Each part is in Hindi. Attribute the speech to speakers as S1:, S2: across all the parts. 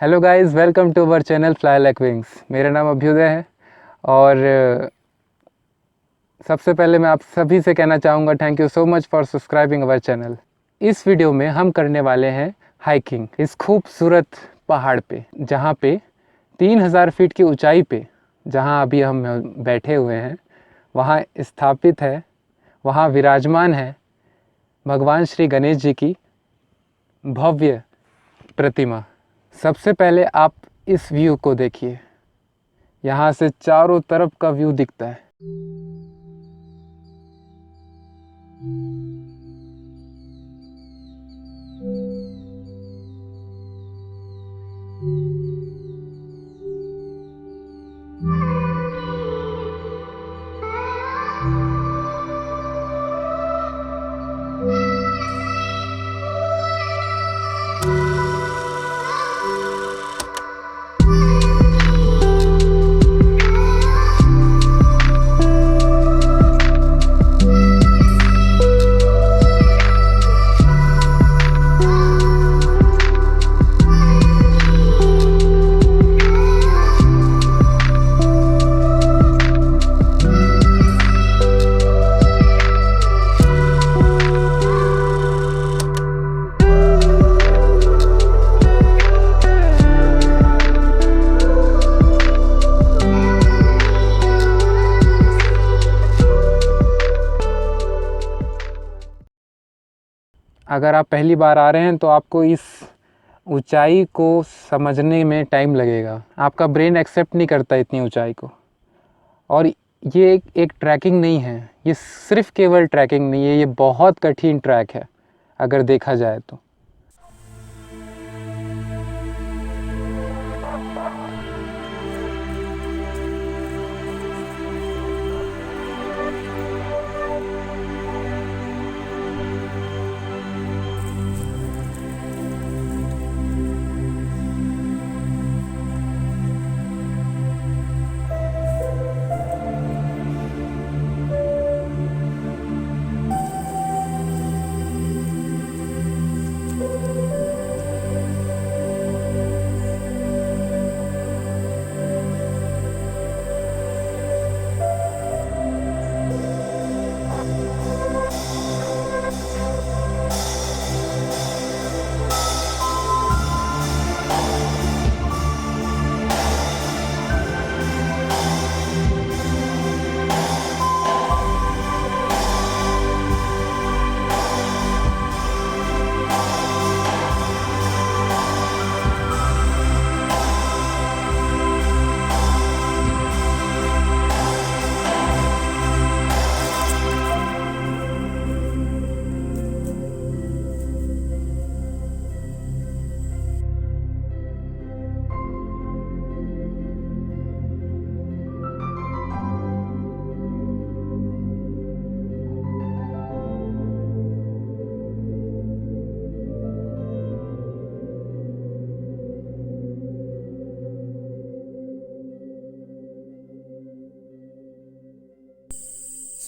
S1: Hello guys, welcome to our channel fly like wings. मेरा नाम अभ्युदय है और सबसे पहले मैं आप सभी से कहना चाहूँगा thank you so much for subscribing our channel. इस वीडियो में हम करने वाले हैं हाइकिंग इस खूबसूरत पहाड़ पे, जहाँ पे 3000 फीट की ऊंचाई पे, जहाँ अभी हम बैठे हुए हैं, वहाँ स्थापित है, वहाँ विराजमान है भगवान श्री गणेश जी की भव्य प्रतिमा। सबसे पहले आप इस व्यू को देखिए, यहाँ से चारों तरफ का व्यू दिखता है। अगर आप पहली बार आ रहे हैं तो आपको इस ऊंचाई को समझने में टाइम लगेगा। आपका ब्रेन एक्सेप्ट नहीं करता इतनी ऊंचाई को। और ये एक ट्रैकिंग नहीं है, ये सिर्फ केवल ट्रैकिंग नहीं है, ये बहुत कठिन ट्रैक है अगर देखा जाए तो।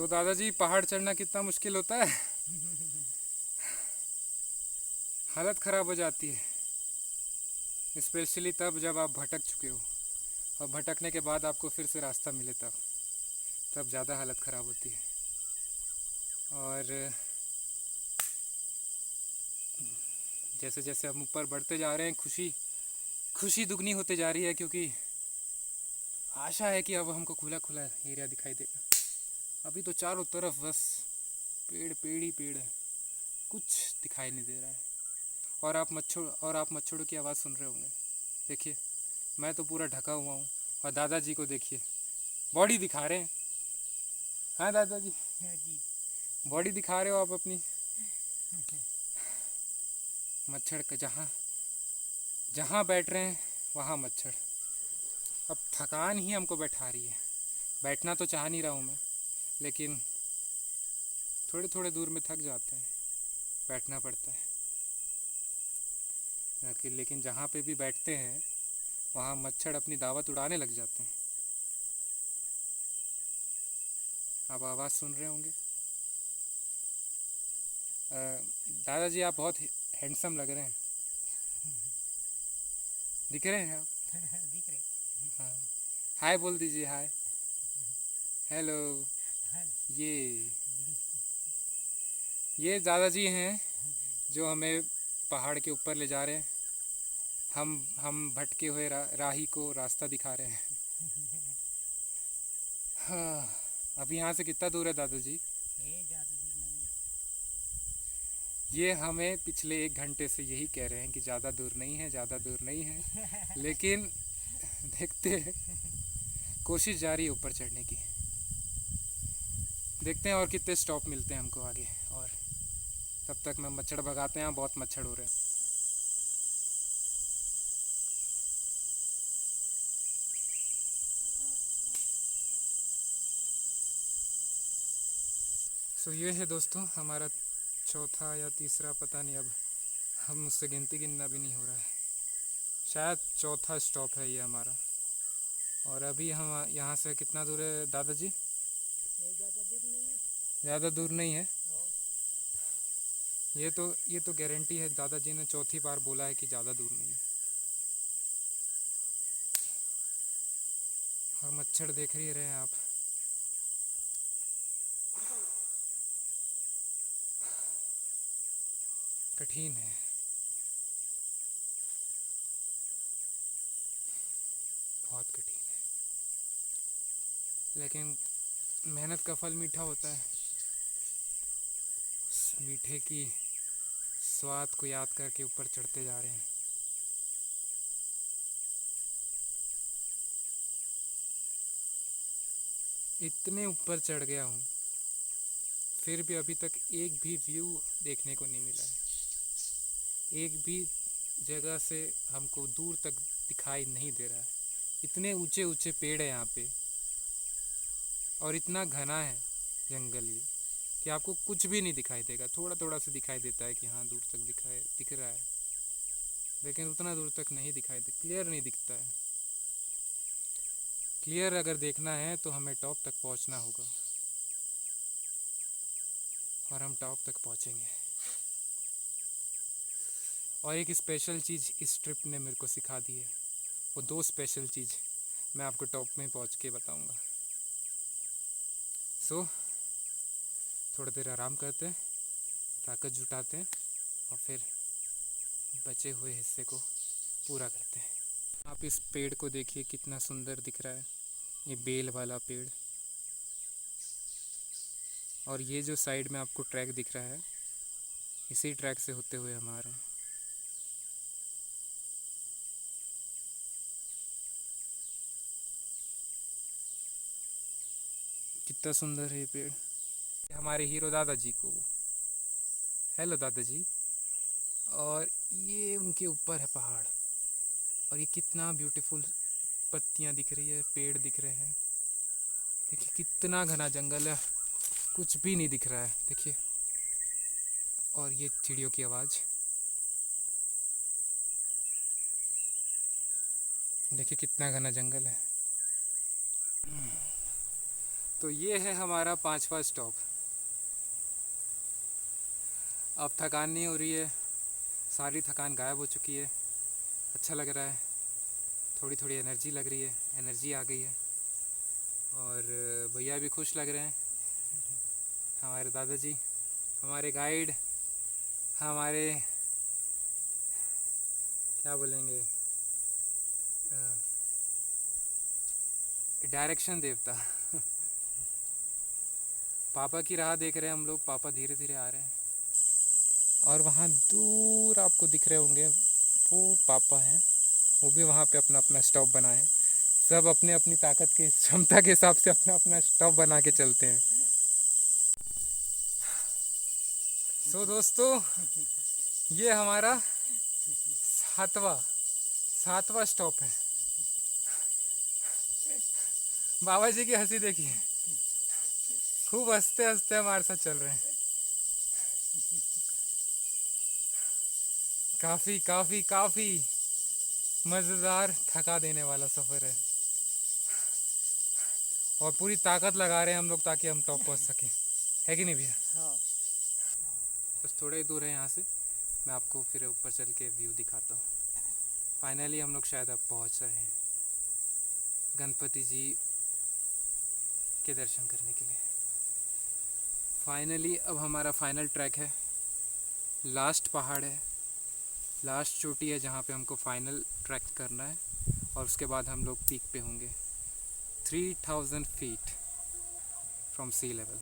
S1: दादाजी, पहाड़ चढ़ना कितना मुश्किल होता है। हालत ख़राब हो जाती है, स्पेशली तब जब आप भटक चुके हो और भटकने के बाद आपको फिर से रास्ता मिले तब ज़्यादा हालत ख़राब होती है। और जैसे जैसे हम ऊपर बढ़ते जा रहे हैं, खुशी दुगनी होते जा रही है, क्योंकि आशा है कि अब हमको खुला खुला एरिया दिखाई देगा। अभी तो चारों तरफ बस पेड़ ही पेड़ है, कुछ दिखाई नहीं दे रहा है। और आप मच्छरों की आवाज़ सुन रहे होंगे। देखिए, मैं तो पूरा ढका हुआ हूँ और दादाजी को देखिए, बॉडी दिखा रहे हैं। हाँ दादाजी, बॉडी दिखा रहे हो आप अपनी। मच्छर का जहाँ बैठ रहे हैं वहाँ मच्छर। अब थकान ही हमको बैठा रही है। बैठना तो चाह नहीं रहा हूँ मैं, लेकिन थोड़े थोड़े दूर में थक जाते हैं, बैठना पड़ता है। लेकिन जहाँ पे भी बैठते हैं वहाँ मच्छर अपनी दावत उड़ाने लग जाते हैं। आप आवाज़ सुन रहे होंगे। दादाजी, आप बहुत हैंडसम लग रहे हैं। दिख रहे हैं आप?
S2: दिख रहे।
S1: हाँ, हाय बोल दीजिए, हाय, हेलो। ये दादाजी हैं जो हमें पहाड़ के ऊपर ले जा रहे हैं। हम भटके हुए राही को रास्ता दिखा रहे हैं। हाँ, अभी यहाँ से कितना दूर है दादाजी?
S2: ये ज़्यादा दूर नहीं है।
S1: ये हमें पिछले 1 घंटे से यही कह रहे हैं कि ज़्यादा दूर नहीं है, ज़्यादा दूर नहीं है, लेकिन देखते हैं, कोशिश जारी है ऊपर चढ़ने की। देखते हैं और कितने स्टॉप मिलते हैं हमको आगे। और तब तक मैं मच्छर भगाते हैं, बहुत मच्छर हो रहे हैं। सो ये है दोस्तों हमारा चौथा या तीसरा, पता नहीं, अब हम मुझसे गिनना भी नहीं हो रहा है। शायद चौथा स्टॉप है ये हमारा। और अभी हम यहाँ से कितना दूर है दादाजी?
S2: ये ज़्यादा दूर नहीं है।
S1: ज़्यादा दूर नहीं है।
S2: और
S1: ये तो गारंटी है, दादाजी ने चौथी बार बोला है कि ज़्यादा दूर नहीं है। और मच्छर देख ही रहे हैं आप। कठिन है, बहुत कठिन है, लेकिन मेहनत का फल मीठा होता है। उस मीठे की स्वाद को याद करके ऊपर चढ़ते जा रहे हैं। इतने ऊपर चढ़ गया हूँ, फिर भी अभी तक एक भी व्यू देखने को नहीं मिला है। एक भी जगह से हमको दूर तक दिखाई नहीं दे रहा है। इतने ऊंचे ऊंचे पेड़ है यहाँ पे, और इतना घना है जंगल ये कि आपको कुछ भी नहीं दिखाई देगा। थोड़ा थोड़ा सा दिखाई देता है कि हाँ दूर तक दिख रहा है, लेकिन उतना दूर तक नहीं दिखाई दे, क्लियर नहीं दिखता है। क्लियर अगर देखना है तो हमें टॉप तक पहुँचना होगा, और हम टॉप तक पहुँचेंगे। और एक स्पेशल चीज़ इस ट्रिप ने मेरे को सिखा दी है, वो 2 स्पेशल चीज़ मैं आपको टॉप में पहुँच के बताऊँगा। सो थोड़ी देर आराम करते हैं, ताकत जुटाते हैं, और फिर बचे हुए हिस्से को पूरा करते हैं। आप इस पेड़ को देखिए, कितना सुंदर दिख रहा है, ये बेल वाला पेड़। और ये जो साइड में आपको ट्रैक दिख रहा है, इसी ट्रैक से होते हुए हम आ रहे हैं। कितना सुंदर है ये पेड़। हमारे हीरो दादाजी को, हेलो दादाजी। और ये उनके ऊपर है पहाड़, और ये कितना ब्यूटीफुल पत्तियां दिख रही है, पेड़ दिख रहे हैं। देखिए कितना घना जंगल है, कुछ भी नहीं दिख रहा है, देखिए। और ये चिड़ियों की आवाज़, देखिए कितना घना जंगल है। तो ये है हमारा 5वां स्टॉप। अब थकान नहीं हो रही है, सारी थकान गायब हो चुकी है। अच्छा लग रहा है, थोड़ी थोड़ी एनर्जी लग रही है, एनर्जी आ गई है। और भैया भी खुश लग रहे हैं, हमारे दादाजी, हमारे गाइड, हमारे क्या बोलेंगे, डायरेक्शन देवता। पापा की राह देख रहे हैं हम लोग, पापा धीरे धीरे आ रहे हैं। और वहाँ दूर आपको दिख रहे होंगे, वो पापा हैं, वो भी वहाँ पे अपना अपना स्टॉप बनाए हैं। सब अपने अपनी ताकत के क्षमता के हिसाब से अपना अपना स्टॉप बना के चलते हैं। सो दोस्तों, ये हमारा सातवां स्टॉप है। बाबा जी की हंसी देखिए, खूब हंसते हंसते हमारे साथ चल रहे हैं। काफ़ी काफ़ी काफ़ी मज़ेदार, थका देने वाला सफ़र है, और पूरी ताकत लगा रहे हैं हम लोग ताकि हम टॉप पहुंच सकें, है कि नहीं भैया?
S2: हाँ।
S1: बस थोड़ा ही दूर है यहाँ से, मैं आपको फिर ऊपर चल के व्यू दिखाता हूँ। फाइनली हम लोग शायद अब पहुंच रहे हैं गणपति जी के दर्शन करने के लिए। फाइनली अब हमारा फाइनल ट्रैक है, लास्ट पहाड़ है, लास्ट चोटी है जहाँ पे हमको फाइनल ट्रैक करना है और उसके बाद हम लोग पीक पे होंगे 3000 फीट फ्रॉम सी लेवल।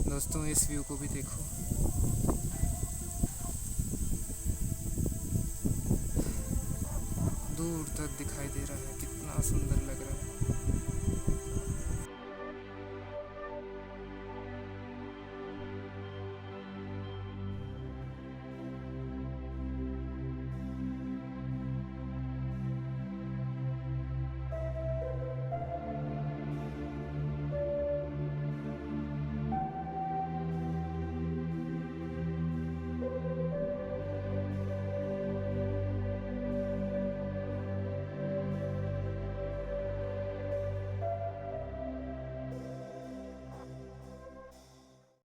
S1: दोस्तों इस व्यू को भी देखो, दूर तक दिखाई दे रहा है, कितना सुंदर लग रहा है।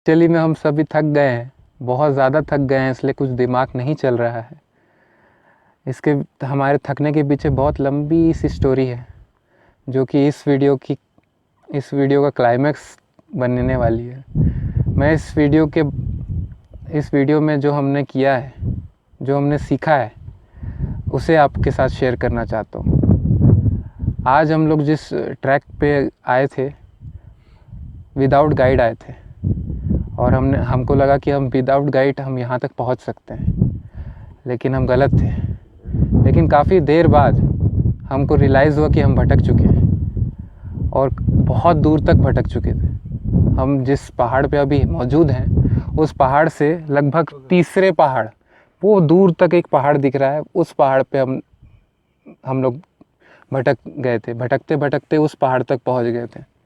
S1: चलिए में हम सभी थक गए हैं, बहुत ज़्यादा थक गए हैं, इसलिए कुछ दिमाग नहीं चल रहा है। इसके हमारे थकने के पीछे बहुत लंबी सी स्टोरी है जो कि इस वीडियो का क्लाइमैक्स बनने वाली है। मैं इस वीडियो में जो हमने किया है, जो हमने सीखा है, उसे आपके साथ शेयर करना चाहता हूँ। आज हम लोग जिस ट्रैक पे आए थे, विदाउट गाइड आए थे और हमको लगा कि हम विदाउट गाइड हम यहाँ तक पहुँच सकते हैं, लेकिन हम गलत थे। लेकिन काफ़ी देर बाद हमको रियलाइज़ हुआ कि हम भटक चुके हैं और बहुत दूर तक भटक चुके थे। हम जिस पहाड़ पे अभी मौजूद हैं, उस पहाड़ से लगभग तीसरे पहाड़, वो दूर तक एक पहाड़ दिख रहा है, उस पहाड़ पे हम लोग भटक गए थे। भटकते भटकते उस पहाड़ तक पहुंच गए थे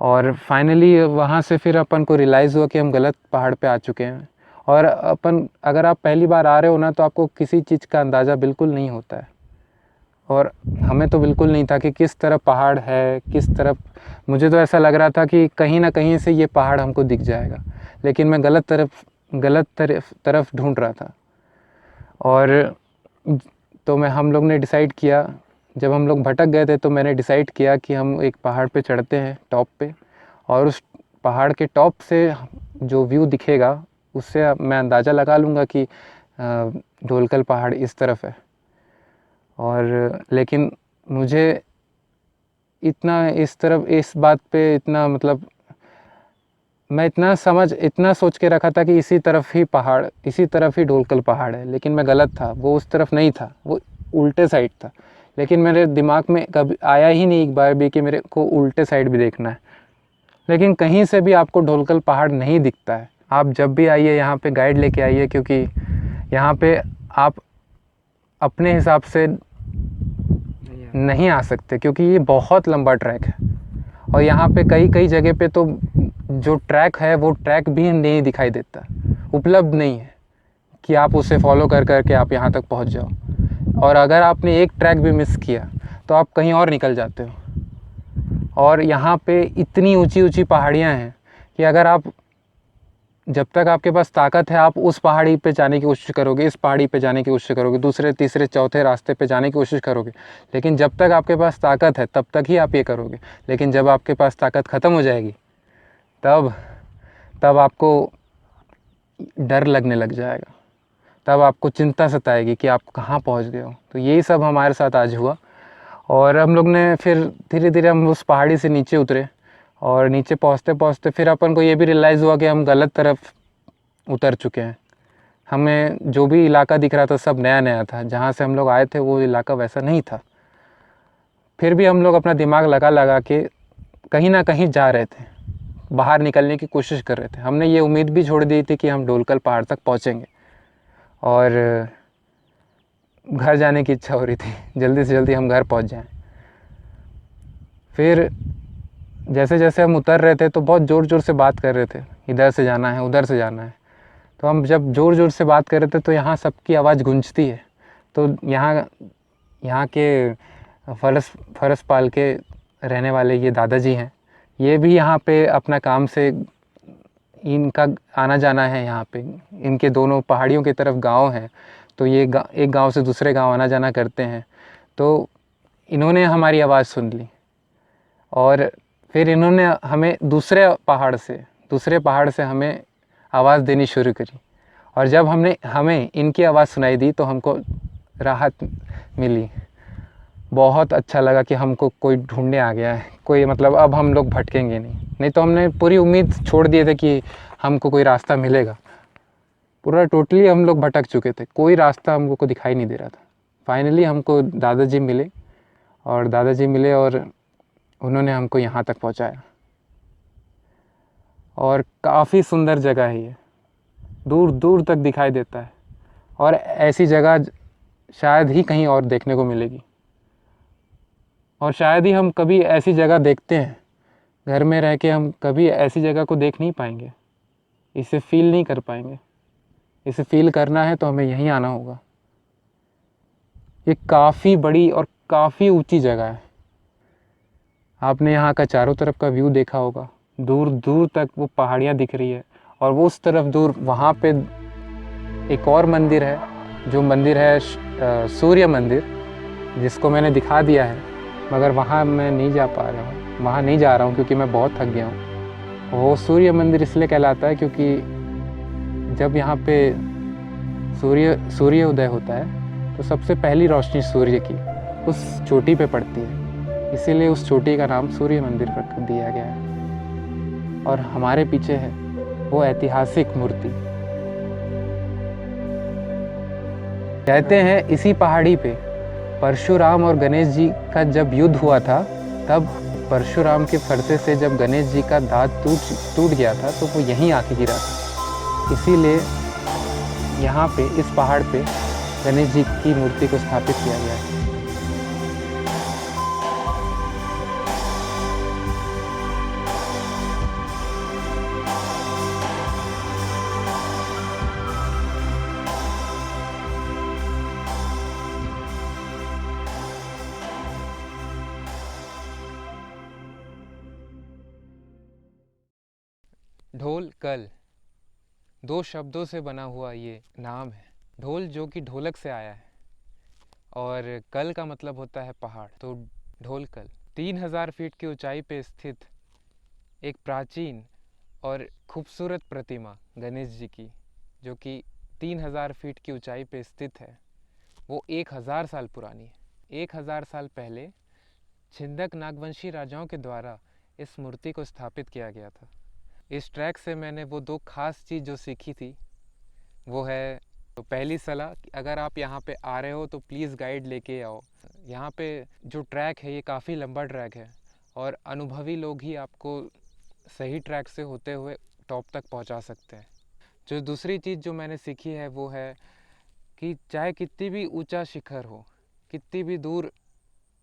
S1: और फाइनली वहाँ से फिर अपन को रियलाइज़ हुआ कि हम गलत पहाड़ पे आ चुके हैं। और अगर आप पहली बार आ रहे हो ना, तो आपको किसी चीज़ का अंदाज़ा बिल्कुल नहीं होता है और हमें तो बिल्कुल नहीं था कि किस तरफ पहाड़ है, किस तरफ। मुझे तो ऐसा लग रहा था कि कहीं ना कहीं से ये पहाड़ हमको दिख जाएगा, लेकिन मैं गलत तरफ ढूंढ रहा था। और तो हम लोग ने डिसाइड किया, जब हम लोग भटक गए थे तो मैंने डिसाइड किया कि हम एक पहाड़ पे चढ़ते हैं, टॉप पे, और उस पहाड़ के टॉप से जो व्यू दिखेगा उससे मैं अंदाज़ा लगा लूँगा कि ढोलकल पहाड़ इस तरफ है। और लेकिन मुझे इस बात पे इतना मतलब मैं इतना सोच के रखा था कि इसी तरफ ही ढोलकल पहाड़ है, लेकिन मैं गलत था। वो उस तरफ नहीं था, वो उल्टे साइड था। लेकिन मेरे दिमाग में कभी आया ही नहीं एक बार भी कि मेरे को उल्टे साइड भी देखना है। लेकिन कहीं से भी आपको ढोलकल पहाड़ नहीं दिखता है। आप जब भी आइए यहाँ पे गाइड लेके आइए, क्योंकि यहाँ पे आप अपने हिसाब से नहीं आ सकते, क्योंकि ये बहुत लंबा ट्रैक है और यहाँ पे कई जगह पे तो जो ट्रैक है वो ट्रैक भी नहीं दिखाई देता, उपलब्ध नहीं है कि आप उसे फॉलो कर करके आप यहाँ तक पहुँच जाओ। और अगर आपने एक ट्रैक भी मिस किया तो आप कहीं और निकल जाते हो। और यहाँ पे इतनी ऊंची ऊंची पहाड़ियाँ हैं कि अगर आप, जब तक आपके पास ताकत है, आप उस पहाड़ी पे जाने की कोशिश करोगे, इस पहाड़ी पे जाने की कोशिश करोगे, दूसरे तीसरे चौथे रास्ते पे जाने की कोशिश करोगे। लेकिन जब तक आपके पास ताकत है तब तक ही आप ये करोगे। लेकिन जब आपके पास ताकत ख़त्म हो जाएगी तब आपको डर लगने लग जाएगा, तब आपको चिंता सताएगी कि आप कहाँ पहुँच गए हो। तो यही सब हमारे साथ आज हुआ। और हम लोग ने फिर धीरे धीरे हम उस पहाड़ी से नीचे उतरे और नीचे पहुँचते पहुँचते फिर अपन को ये भी रियलाइज़ हुआ कि हम गलत तरफ उतर चुके हैं। हमें जो भी इलाका दिख रहा था सब नया नया था, जहाँ से हम लोग आए थे वो इलाका वैसा नहीं था। फिर भी हम लोग अपना दिमाग लगा के कहीं ना कहीं जा रहे थे, बाहर निकलने की कोशिश कर रहे थे। हमने ये उम्मीद भी छोड़ दी थी कि हम ढोलकल पहाड़ तक पहुँचेंगे और घर जाने की इच्छा हो रही थी, जल्दी से जल्दी हम घर पहुँच जाएं। फिर जैसे जैसे हम उतर रहे थे तो बहुत ज़ोर ज़ोर से बात कर रहे थे, इधर से जाना है, उधर से जाना है। तो हम जब ज़ोर ज़ोर से बात कर रहे थे तो यहाँ सबकी आवाज़ गूंजती है। तो यहाँ के फरस पाल के रहने वाले ये दादाजी हैं, ये भी यहाँ पे अपना काम से, इनका आना जाना है यहाँ पे, इनके दोनों पहाड़ियों की तरफ गांव है। तो ये एक गांव से दूसरे गांव आना जाना करते हैं। तो इन्होंने हमारी आवाज़ सुन ली और फिर इन्होंने हमें दूसरे पहाड़ से हमें आवाज़ देनी शुरू करी। और जब हमें इनकी आवाज़ सुनाई दी तो हमको राहत मिली। बहुत अच्छा लगा कि हमको कोई ढूंढने आ गया है, कोई मतलब अब हम लोग भटकेंगे नहीं तो हमने पूरी उम्मीद छोड़ दिए थे कि हमको कोई रास्ता मिलेगा। पूरा टोटली हम लोग भटक चुके थे, कोई रास्ता हमको दिखाई नहीं दे रहा था। फाइनली हमको दादाजी मिले और उन्होंने हमको यहाँ तक पहुँचाया। और काफ़ी सुंदर जगह है ये, दूर दूर तक दिखाई देता है और ऐसी जगह शायद ही कहीं और देखने को मिलेगी। और शायद ही हम कभी ऐसी जगह देखते हैं, घर में रह के हम कभी ऐसी जगह को देख नहीं पाएंगे, इसे फील नहीं कर पाएंगे। इसे फील करना है तो हमें यहीं आना होगा। ये काफ़ी बड़ी और काफ़ी ऊंची जगह है। आपने यहाँ का चारों तरफ का व्यू देखा होगा, दूर दूर तक वो पहाड़ियाँ दिख रही है। और वो उस तरफ दूर वहाँ पे एक और मंदिर है, जो मंदिर है सूर्य मंदिर, जिसको मैंने दिखा दिया है, मगर वहाँ मैं नहीं जा पा रहा हूँ, वहाँ नहीं जा रहा हूँ क्योंकि मैं बहुत थक गया हूँ। वो सूर्य मंदिर इसलिए कहलाता है क्योंकि जब यहाँ पे सूर्य उदय होता है तो सबसे पहली रोशनी सूर्य की उस चोटी पे पड़ती है, इसीलिए उस चोटी का नाम सूर्य मंदिर रख दिया गया है। और हमारे पीछे है वो ऐतिहासिक मूर्ति। कहते हैं इसी पहाड़ी पे परशुराम और गणेश जी का जब युद्ध हुआ था, तब परशुराम के फरसे से जब गणेश जी का दांत टूट गया था तो वो यहीं आके गिरा था। इसीलिए यहाँ पे इस पहाड़ पे गणेश जी की मूर्ति को स्थापित किया गया है। ढोल कल, दो शब्दों से बना हुआ ये नाम है। ढोल जो कि ढोलक से आया है और कल का मतलब होता है पहाड़, तो ढोल कल 3000 फीट की ऊंचाई पे स्थित एक प्राचीन और खूबसूरत प्रतिमा गणेश जी की, जो कि 3000 फीट की ऊंचाई पे स्थित है, वो 1000 साल पुरानी है। 1000 साल पहले छिंदक नागवंशी राजाओं के द्वारा इस मूर्ति को स्थापित किया गया था। इस ट्रैक से मैंने वो दो खास चीज़ जो सीखी थी वो है, तो पहली सलाह, अगर आप यहाँ पे आ रहे हो तो प्लीज़ गाइड लेके आओ। यहाँ पे जो ट्रैक है ये काफ़ी लंबा ट्रैक है और अनुभवी लोग ही आपको सही ट्रैक से होते हुए टॉप तक पहुँचा सकते हैं। जो दूसरी चीज़ जो मैंने सीखी है वो है कि चाहे कितनी भी ऊंचा शिखर हो, कितनी भी दूर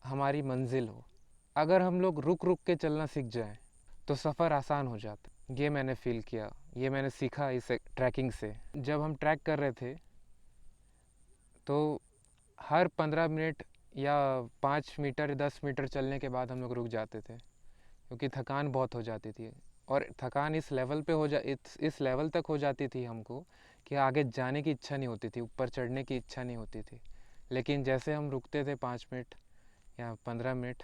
S1: हमारी मंजिल हो, अगर हम लोग रुक रुक के चलना सीख जाएं तो सफ़र आसान हो जाता है। ये मैंने फील किया, ये मैंने सीखा इस ट्रैकिंग से। जब हम ट्रैक कर रहे थे तो हर 15 मिनट या 5 मीटर 10 मीटर चलने के बाद हम लोग रुक जाते थे, क्योंकि थकान बहुत हो जाती थी। और थकान इस लेवल पे इस लेवल तक हो जाती थी हमको कि आगे जाने की इच्छा नहीं होती थी, ऊपर चढ़ने की इच्छा नहीं होती थी। लेकिन जैसे हम रुकते थे 5 मिनट या 15 मिनट,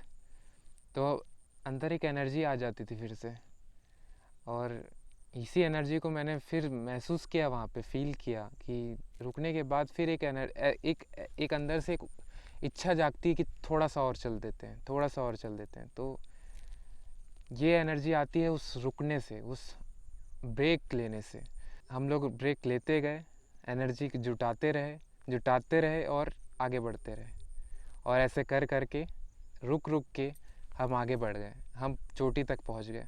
S1: तो अंदर एक एनर्जी आ जाती थी फिर से, और इसी एनर्जी को मैंने फिर महसूस किया वहाँ पे, फील किया कि रुकने के बाद फिर एक अंदर से एक इच्छा जागती है कि थोड़ा सा और चल देते हैं, थोड़ा सा और चल देते हैं। तो ये एनर्जी आती है उस रुकने से, उस ब्रेक लेने से। हम लोग ब्रेक लेते गए, एनर्जी जुटाते रहे और आगे बढ़ते रहे, और ऐसे कर करके रुक रुक के हम आगे बढ़ गए, हम चोटी तक पहुँच गए।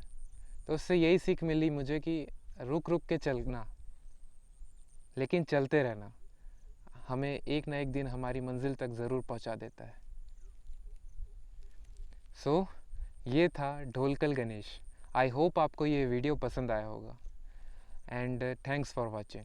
S1: तो उससे यही सीख मिली मुझे कि रुक रुक के चलना, लेकिन चलते रहना हमें एक ना एक दिन हमारी मंजिल तक ज़रूर पहुंचा देता है। सो ये था ढोलकल गणेश। आई होप आपको ये वीडियो पसंद आया होगा, एंड थैंक्स फॉर वॉचिंग।